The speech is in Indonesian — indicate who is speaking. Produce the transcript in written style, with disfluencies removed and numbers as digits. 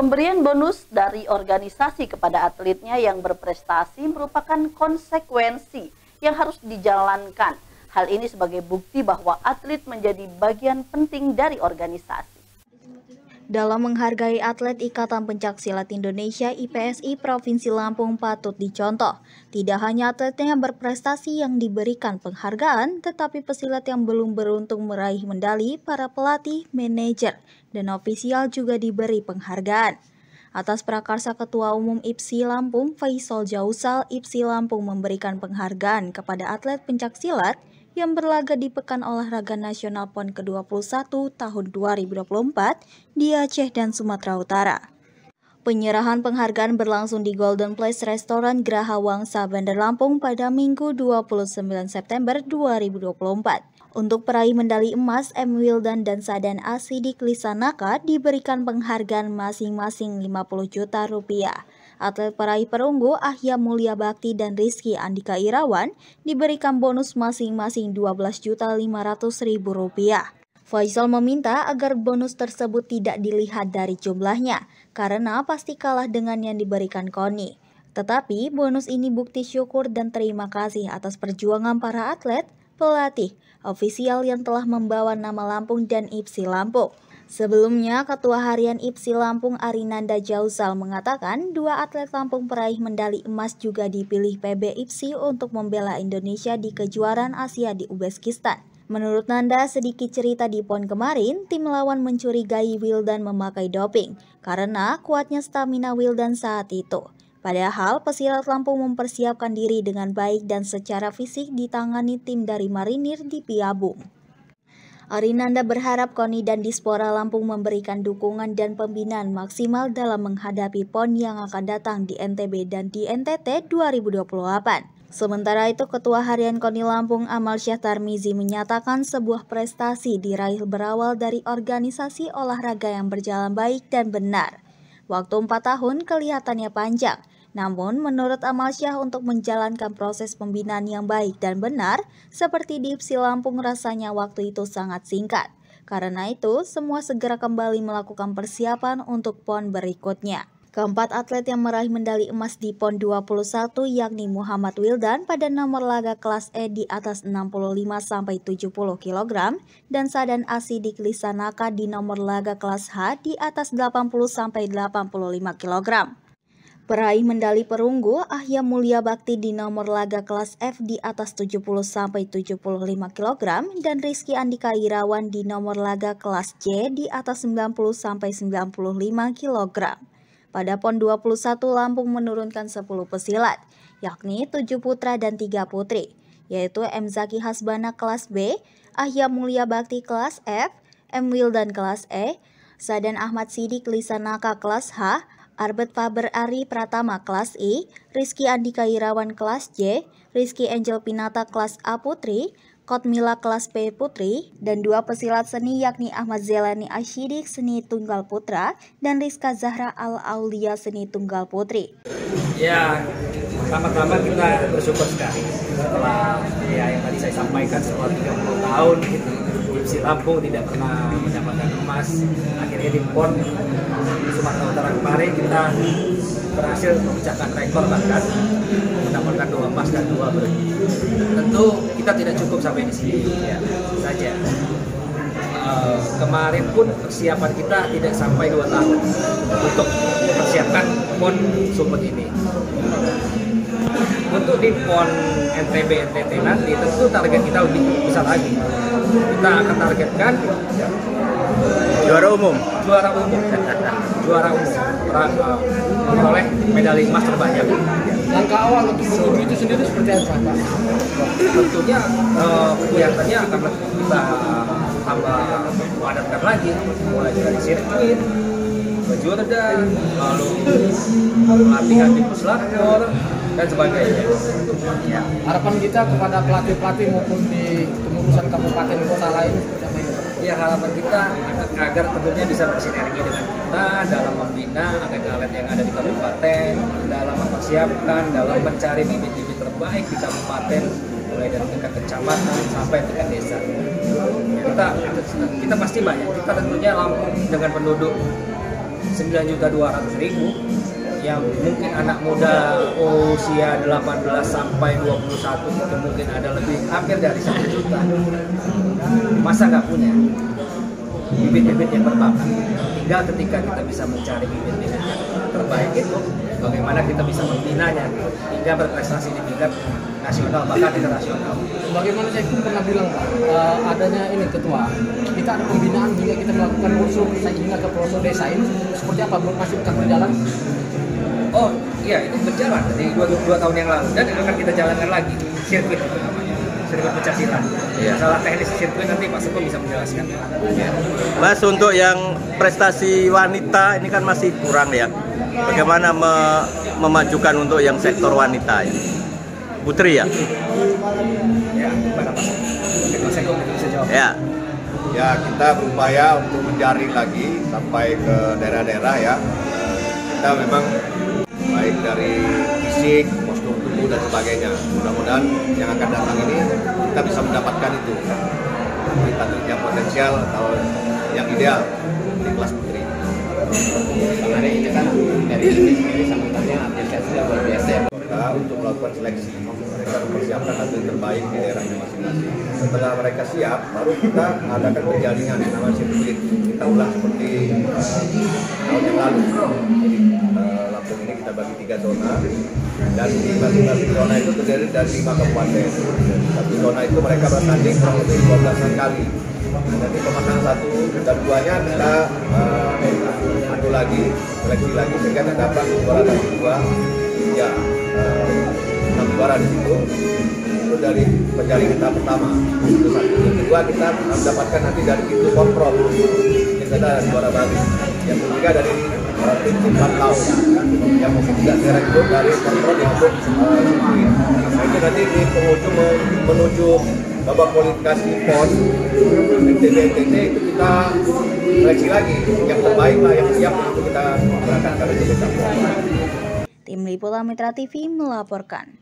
Speaker 1: Pemberian bonus dari organisasi kepada atletnya yang berprestasi merupakan konsekuensi yang harus dijalankan. Hal ini sebagai bukti bahwa atlet menjadi bagian penting dari organisasi.
Speaker 2: Dalam menghargai atlet Ikatan Pencaksilat Indonesia IPSI Provinsi Lampung patut dicontoh. Tidak hanya atletnya yang berprestasi yang diberikan penghargaan, tetapi pesilat yang belum beruntung meraih medali, para pelatih, manajer, dan ofisial juga diberi penghargaan. Atas prakarsa Ketua Umum IPSI Lampung, Faisal Jausal, IPSI Lampung memberikan penghargaan kepada atlet pencaksilat yang berlaga di Pekan Olahraga Nasional PON ke-21 tahun 2024 di Aceh dan Sumatera Utara. Penyerahan penghargaan berlangsung di Golden Place Restoran Geraha Wangsa Bandar Lampung pada Minggu 29 September 2024. Untuk peraih medali emas, M. Wildan dan Sadan Asidik Lisanaka diberikan penghargaan masing-masing 50 juta rupiah. Atlet peraih perunggu Ahya Mulia Bakti dan Rizky Andika Irawan diberikan bonus masing-masing 12.500.000 rupiah. Faisal meminta agar bonus tersebut tidak dilihat dari jumlahnya, karena pasti kalah dengan yang diberikan KONI. Tetapi bonus ini bukti syukur dan terima kasih atas perjuangan para atlet, pelatih, ofisial yang telah membawa nama Lampung dan IPSI Lampung. Sebelumnya, Ketua Harian IPSI Lampung Arinanda Jausal mengatakan 2 atlet Lampung peraih medali emas juga dipilih PB IPSI untuk membela Indonesia di kejuaraan Asia di Uzbekistan. Menurut Nanda, sedikit cerita di PON kemarin, tim lawan mencurigai Wildan memakai doping karena kuatnya stamina Wildan saat itu. Padahal pesilat Lampung mempersiapkan diri dengan baik dan secara fisik ditangani tim dari Marinir di Piabung. Arinanda berharap KONI dan Dispora Lampung memberikan dukungan dan pembinaan maksimal dalam menghadapi PON yang akan datang di NTB dan di NTT 2028. Sementara itu, Ketua Harian KONI Lampung Amal Syah Tarmizi menyatakan sebuah prestasi diraih berawal dari organisasi olahraga yang berjalan baik dan benar. Waktu 4 tahun kelihatannya panjang. Namun, menurut Amal Syah untuk menjalankan proses pembinaan yang baik dan benar, seperti di IPSI Lampung rasanya waktu itu sangat singkat. Karena itu, semua segera kembali melakukan persiapan untuk PON berikutnya. Keempat atlet yang meraih medali emas di PON 21 yakni Muhammad Wildan pada nomor laga kelas E di atas 65-70 kg dan Sadan Asidik Lisanaka di nomor laga kelas H di atas 80-85 kg. Peraih medali perunggu Ahya Mulia Bakti di nomor laga kelas F di atas 70-75 kg dan Rizky Andika Irawan di nomor laga kelas J di atas 90-95 kg. Pada PON 21 Lampung menurunkan 10 pesilat, yakni 7 putra dan 3 putri, yaitu M. Zaki Hasbana kelas B, Ahya Mulia Bakti kelas F, M. Wildan kelas E, Sadan Ahmad Sidik Lisanaka kelas H, Arbet Faber Ari Pratama kelas I, Rizky Andika Irawan kelas J, Rizky Angel Pinata kelas A putri, Kotmila kelas P putri, dan 2 pesilat seni yakni Ahmad Zelani Ashidik seni tunggal putra dan Rizka Zahra Al-Aulia seni tunggal putri.
Speaker 3: Ya, pertama-tama kita bersyukur sekali setelah yang tadi saya sampaikan setelah 30 tahun IPSI Lampung tidak pernah mendapatkan emas. Akhirnya di PON Sumatera Utara kemarin kita berhasil memecahkan rekor, bahkan mendapatkan 2 emas dan 2 bergu. Tentu kita tidak cukup sampai di sini ya saja. Kemarin pun persiapan kita tidak sampai 2 tahun untuk mempersiapkan PON Sumut ini. Untuk di PON NTB NTT nanti tentu target kita lebih besar lagi. Kita akan targetkan
Speaker 4: juara umum
Speaker 3: memperoleh medali emas terbanyak.
Speaker 4: Langkah awal untuk menuju itu sendiri seperti apa, Pak?
Speaker 3: Tentunya kegiatannya akan kita tambah padatkan lagi, mulai dari sirkuit, kejuaraan, lalu latihan di puslapor dan sebagainya.
Speaker 4: Ya. Harapan kita kepada pelatih-pelatih maupun di kepengurusan kabupaten kota lain seperti apa ini?
Speaker 3: Ya, harapan kita agar tentunya bisa bersinergi dengan kita dalam membina atlet-atlet yang ada di kabupaten, dalam mempersiapkan, dalam mencari bibit-bibit terbaik di kabupaten, mulai dari tingkat kecamatan sampai tingkat desa. Kita pasti banyak. Kita tentunya Lampung dengan penduduk 9.200.000 yang mungkin anak muda usia 18 sampai 21 itu mungkin ada lebih hampir dari 1 juta. Masa nggak punya bibit-bibit yang berbakat? Tinggal ketika kita bisa mencari bibit-bibit yang terbaik itu, bagaimana kita bisa membinanya hingga berprestasi di tingkat nasional bahkan internasional.
Speaker 4: Bagaimana saya pun pernah bilang Pak, adanya ini ketua, kita ada pembinaan hingga kita melakukan usul hingga ke pelosok desa ini seperti apa, masih berjalan?
Speaker 3: Oh iya, itu berjalan dari 2 tahun yang lalu dan akan kita jalankan lagi sirkuit itu namanya, sirkuit pencaksilat.
Speaker 5: Iya.
Speaker 3: Masalah teknis sirkuit nanti Pak Sepo bisa menjelaskan.
Speaker 5: Mas, untuk yang prestasi wanita ini kan masih kurang ya. Bagaimana memajukan untuk yang sektor wanita ya? Putri ya?
Speaker 3: Ya, gimana Pak Sepo bisa jawab.
Speaker 6: Ya, kita berupaya untuk menjaring lagi sampai ke daerah-daerah ya. Kita memang baik dari fisik, postur tubuh dan sebagainya. Mudah-mudahan yang akan datang ini kita bisa mendapatkan itu. Atlet yang potensial atau yang ideal di kelas putri.
Speaker 7: Karena ini kan dari ini sendiri sambutannya atletnya sudah luar biasa ya.
Speaker 6: Kita untuk melakukan seleksi, mereka mempersiapkan atlet terbaik di daerahnya masing-masing. Setelah mereka siap, baru kita adakan penjaringan yang namanya sirkuit. Kita ulang seperti tahun yang lalu. Jadi Lampung ini kita bagi 3 zona dan di masing-masing zona itu terdiri dari 5 kabupaten. Satu zona itu mereka bertanding kurang lebih 12 kali. Nanti pemenang 1 dan 2-nya kita adu lagi, seleksi lagi sehingga terdapat juara dari 2 ya 6 juara di situ. Itu dari penjaringan tahap pertama. Itu satu. Yang kedua kita mendapatkan nanti dari pintu kontrol. Kita ada juara baru. Yang ketiga dari pintu pantau. Yang mungkin tidak direkrut dari kontrol maupun sirkuit. Nah, itu nanti di penghujung menuju babak kualifikasi PON NTT itu kita seleksi lagi yang terbaik lah yang siap untuk kita berangkat ke NTT.
Speaker 2: Tim Liputan Mitra TV melaporkan.